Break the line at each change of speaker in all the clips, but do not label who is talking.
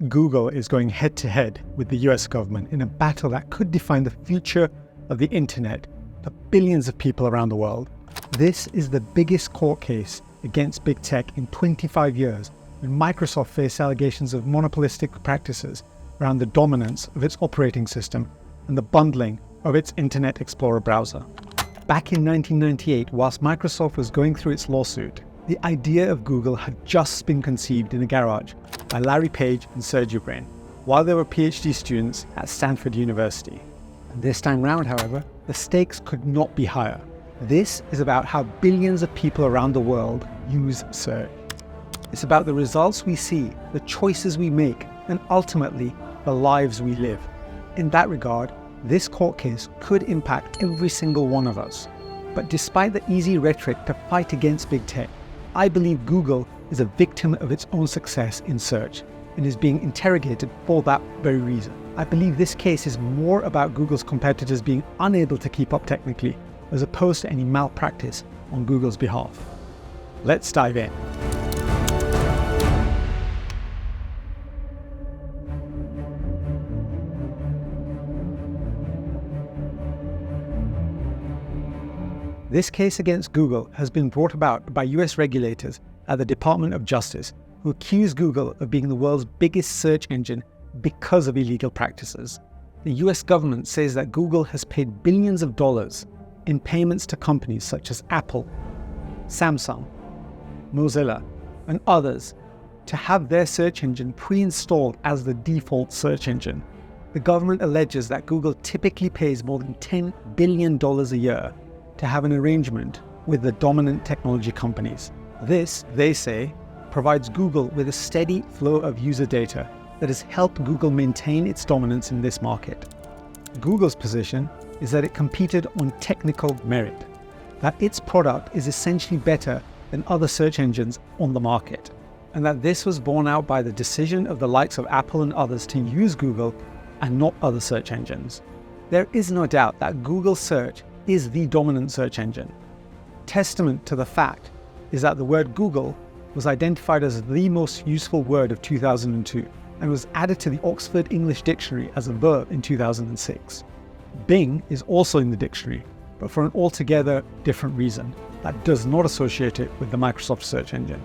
Google is going head-to-head with the US government in a battle that could define the future of the internet for billions of people around the world. This is the biggest court case against big tech in 25 years, when Microsoft faced allegations of monopolistic practices around the dominance of its operating system and the bundling of its Internet Explorer browser. Back in 1998, whilst Microsoft was going through its lawsuit, the idea of Google had just been conceived in a garage by Larry Page and Sergey Brin, while they were PhD students at Stanford University. And this time round, however, the stakes could not be higher. This is about how billions of people around the world use search. It's about the results we see, the choices we make, and ultimately, the lives we live. In that regard, this court case could impact every single one of us. But despite the easy rhetoric to fight against big tech, I believe Google is a victim of its own success in search and is being interrogated for that very reason. I believe this case is more about Google's competitors being unable to keep up technically, as opposed to any malpractice on Google's behalf. Let's dive in. This case against Google has been brought about by US regulators at the Department of Justice, who accuse Google of being the world's biggest search engine because of illegal practices. The US government says that Google has paid billions of dollars in payments to companies such as Apple, Samsung, Mozilla, and others to have their search engine pre-installed as the default search engine. The government alleges that Google typically pays more than $10 billion a year to have an arrangement with the dominant technology companies. This, they say, provides Google with a steady flow of user data that has helped Google maintain its dominance in this market. Google's position is that it competed on technical merit, that its product is essentially better than other search engines on the market, and that this was borne out by the decision of the likes of Apple and others to use Google and not other search engines. There is no doubt that Google search is the dominant search engine. Testament to the fact is that the word Google was identified as the most useful word of 2002 and was added to the Oxford English Dictionary as a verb in 2006. Bing is also in the dictionary, but for an altogether different reason that does not associate it with the Microsoft search engine.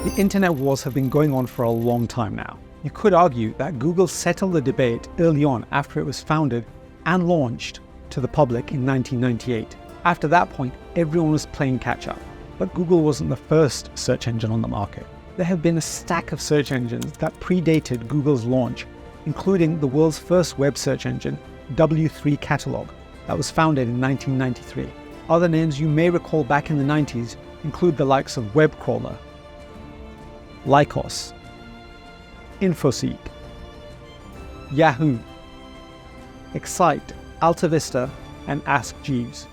The internet wars have been going on for a long time now. You could argue that Google settled the debate early on after it was founded and launched to the public in 1998. After that point, everyone was playing catch-up. But Google wasn't the first search engine on the market. There have been a stack of search engines that predated Google's launch, including the world's first web search engine, W3 Catalog, that was founded in 1993. Other names you may recall back in the 90s include the likes of Webcrawler, Lycos, Infoseek, Yahoo, Excite, AltaVista, and Ask Jeeves.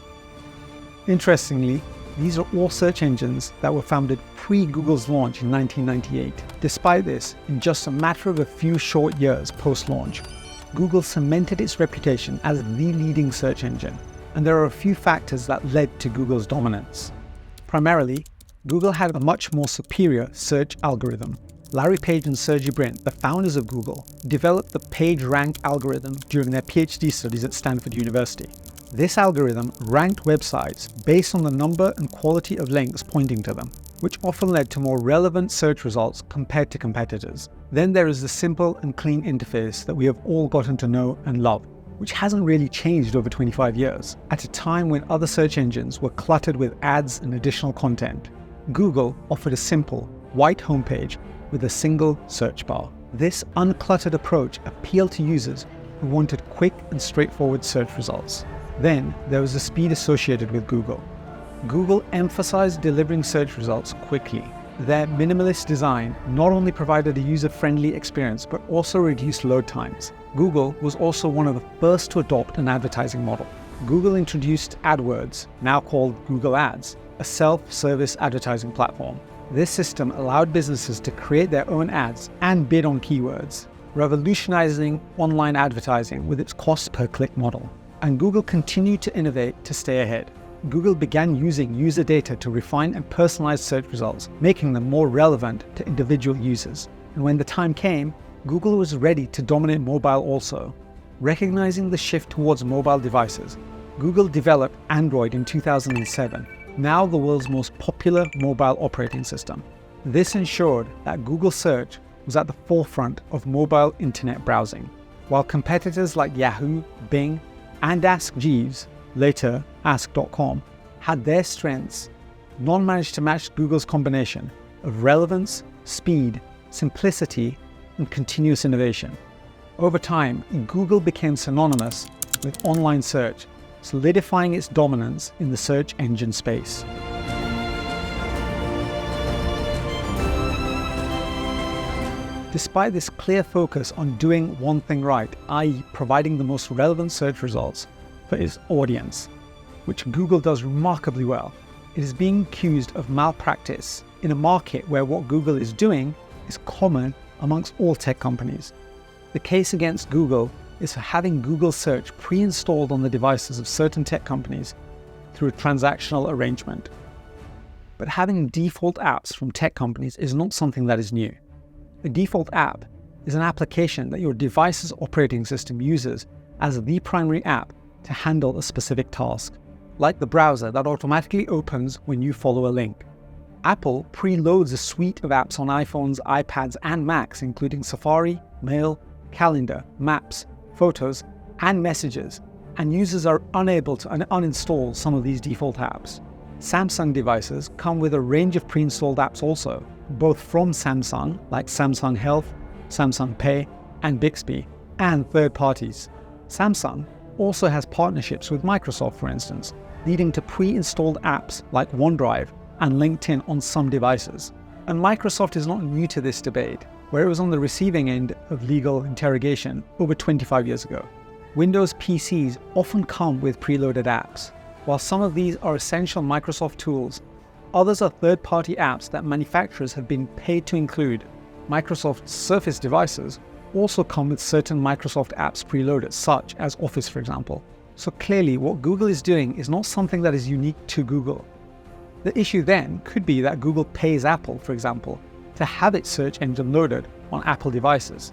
Interestingly, these are all search engines that were founded pre-Google's launch in 1998. Despite this, in just a matter of a few short years post-launch, Google cemented its reputation as the leading search engine, and there are a few factors that led to Google's dominance. Primarily, Google had a much more superior search algorithm. Larry Page and Sergey Brin, the founders of Google, developed the PageRank algorithm during their PhD studies at Stanford University. This algorithm ranked websites based on the number and quality of links pointing to them, which often led to more relevant search results compared to competitors. Then there is the simple and clean interface that we have all gotten to know and love, which hasn't really changed over 25 years. At a time when other search engines were cluttered with ads and additional content, Google offered a simple, white homepage with a single search bar. This uncluttered approach appealed to users who wanted quick and straightforward search results. Then there was the speed associated with Google. Google emphasized delivering search results quickly. Their minimalist design not only provided a user-friendly experience but also reduced load times. Google was also one of the first to adopt an advertising model. Google introduced AdWords, now called Google Ads, a self-service advertising platform. This system allowed businesses to create their own ads and bid on keywords, revolutionizing online advertising with its cost-per-click model. And Google continued to innovate to stay ahead. Google began using user data to refine and personalize search results, making them more relevant to individual users. And when the time came, Google was ready to dominate mobile also. Recognizing the shift towards mobile devices, Google developed Android in 2007, now the world's most popular mobile operating system. This ensured that Google Search was at the forefront of mobile internet browsing, while competitors like Yahoo, Bing, and Ask Jeeves, later Ask.com, had their strengths. None managed to match Google's combination of relevance, speed, simplicity, and continuous innovation. Over time, Google became synonymous with online search, solidifying its dominance in the search engine space. Despite this clear focus on doing one thing right, i.e. providing the most relevant search results for its audience, which Google does remarkably well, it is being accused of malpractice in a market where what Google is doing is common amongst all tech companies. The case against Google is for having Google Search pre-installed on the devices of certain tech companies through a transactional arrangement. But having default apps from tech companies is not something that is new. A default app is an application that your device's operating system uses as the primary app to handle a specific task, like the browser that automatically opens when you follow a link. Apple preloads a suite of apps on iPhones, iPads, and Macs, including Safari, Mail, Calendar, Maps, Photos, and Messages, and users are unable to uninstall some of these default apps. Samsung devices come with a range of pre-installed apps also, both from Samsung, like Samsung Health, Samsung Pay, and Bixby, and third parties. Samsung also has partnerships with Microsoft, for instance, leading to pre-installed apps like OneDrive and LinkedIn on some devices. And Microsoft is not new to this debate, where it was on the receiving end of legal interrogation over 25 years ago. Windows PCs often come with preloaded apps. While some of these are essential Microsoft tools, others are third-party apps that manufacturers have been paid to include. Microsoft Surface devices also come with certain Microsoft apps preloaded, such as Office, for example. So clearly, what Google is doing is not something that is unique to Google. The issue then could be that Google pays Apple, for example, to have its search engine loaded on Apple devices.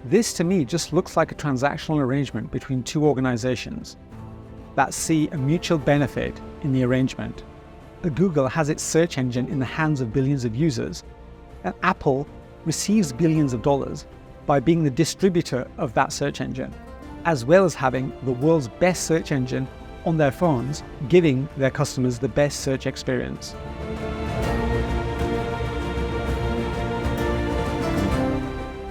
This to me just looks like a transactional arrangement between two organizations that see a mutual benefit in the arrangement. Google has its search engine in the hands of billions of users, and Apple receives billions of dollars by being the distributor of that search engine, as well as having the world's best search engine on their phones, giving their customers the best search experience.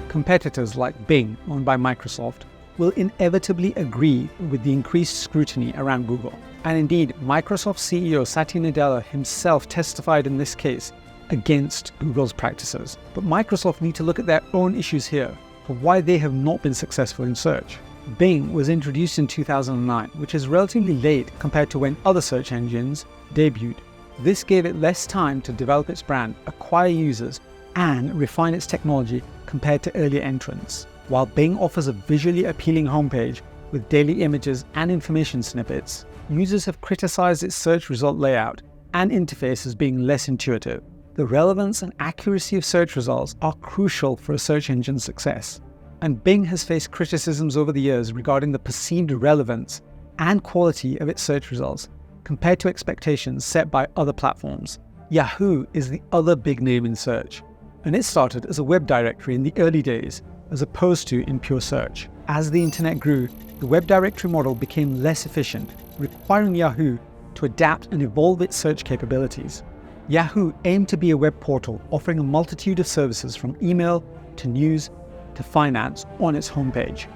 Competitors like Bing, owned by Microsoft, will inevitably agree with the increased scrutiny around Google. And indeed, Microsoft CEO Satya Nadella himself testified in this case against Google's practices. But Microsoft need to look at their own issues here for why they have not been successful in search. Bing was introduced in 2009, which is relatively late compared to when other search engines debuted. This gave it less time to develop its brand, acquire users, and refine its technology compared to earlier entrants. While Bing offers a visually appealing homepage with daily images and information snippets, users have criticized its search result layout and interface as being less intuitive. The relevance and accuracy of search results are crucial for a search engine's success, and Bing has faced criticisms over the years regarding the perceived relevance and quality of its search results compared to expectations set by other platforms. Yahoo is the other big name in search, and it started as a web directory in the early days as opposed to in pure search. As the internet grew, the web directory model became less efficient, requiring Yahoo to adapt and evolve its search capabilities. Yahoo aimed to be a web portal offering a multitude of services from email to news to finance on its homepage.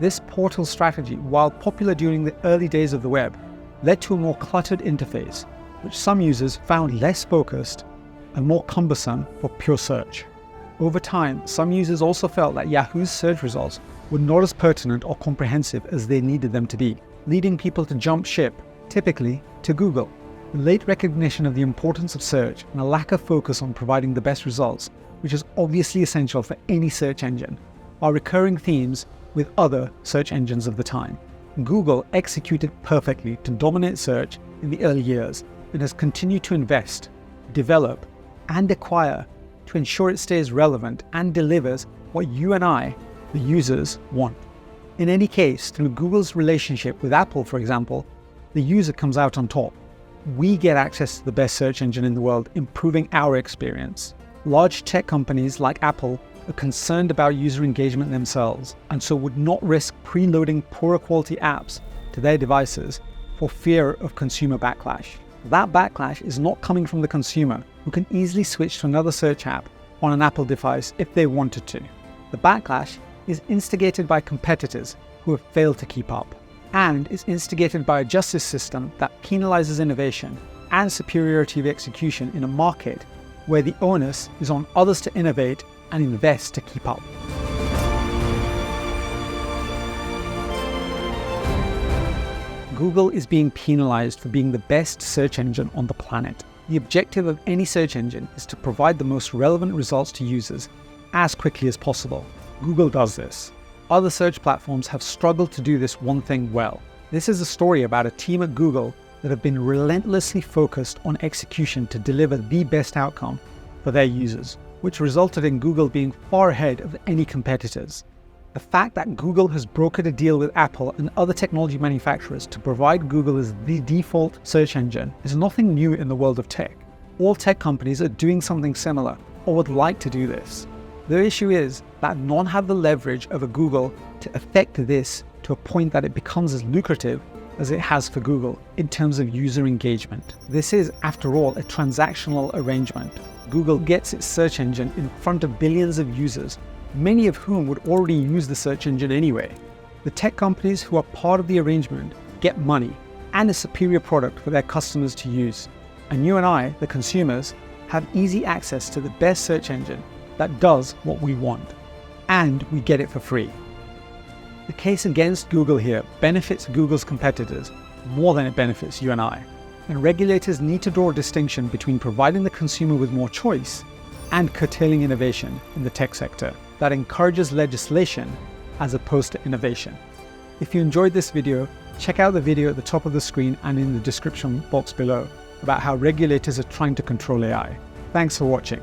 This portal strategy, while popular during the early days of the web, led to a more cluttered interface, which some users found less focused and more cumbersome for pure search. Over time, some users also felt that Yahoo's search results were not as pertinent or comprehensive as they needed them to be, leading people to jump ship, typically to Google. The late recognition of the importance of search and a lack of focus on providing the best results, which is obviously essential for any search engine, are recurring themes with other search engines of the time. Google executed perfectly to dominate search in the early years and has continued to invest, develop, and acquire to ensure it stays relevant and delivers what you and I, the users, want. In any case, through Google's relationship with Apple, for example, the user comes out on top. We get access to the best search engine in the world, improving our experience. Large tech companies like Apple are concerned about user engagement themselves, and so would not risk preloading poorer quality apps to their devices for fear of consumer backlash. That backlash is not coming from the consumer, who can easily switch to another search app on an Apple device if they wanted to. The backlash is instigated by competitors who have failed to keep up, and is instigated by a justice system that penalizes innovation and superiority of execution in a market where the onus is on others to innovate and invest to keep up. Google is being penalized for being the best search engine on the planet. The objective of any search engine is to provide the most relevant results to users as quickly as possible. Google does this. Other search platforms have struggled to do this one thing well. This is a story about a team at Google that have been relentlessly focused on execution to deliver the best outcome for their users, which resulted in Google being far ahead of any competitors. The fact that Google has brokered a deal with Apple and other technology manufacturers to provide Google as the default search engine is nothing new in the world of tech. All tech companies are doing something similar, or would like to do this. The issue is that none have the leverage over Google to affect this to a point that it becomes as lucrative as it has for Google in terms of user engagement. This is, after all, a transactional arrangement. Google gets its search engine in front of billions of users, many of whom would already use the search engine anyway. The tech companies who are part of the arrangement get money and a superior product for their customers to use. And you and I, the consumers, have easy access to the best search engine that does what we want. And we get it for free. The case against Google here benefits Google's competitors more than it benefits you and I. And regulators need to draw a distinction between providing the consumer with more choice and curtailing innovation in the tech sector that encourages legislation as opposed to innovation. If you enjoyed this video, check out the video at the top of the screen and in the description box below about how regulators are trying to control AI. Thanks for watching.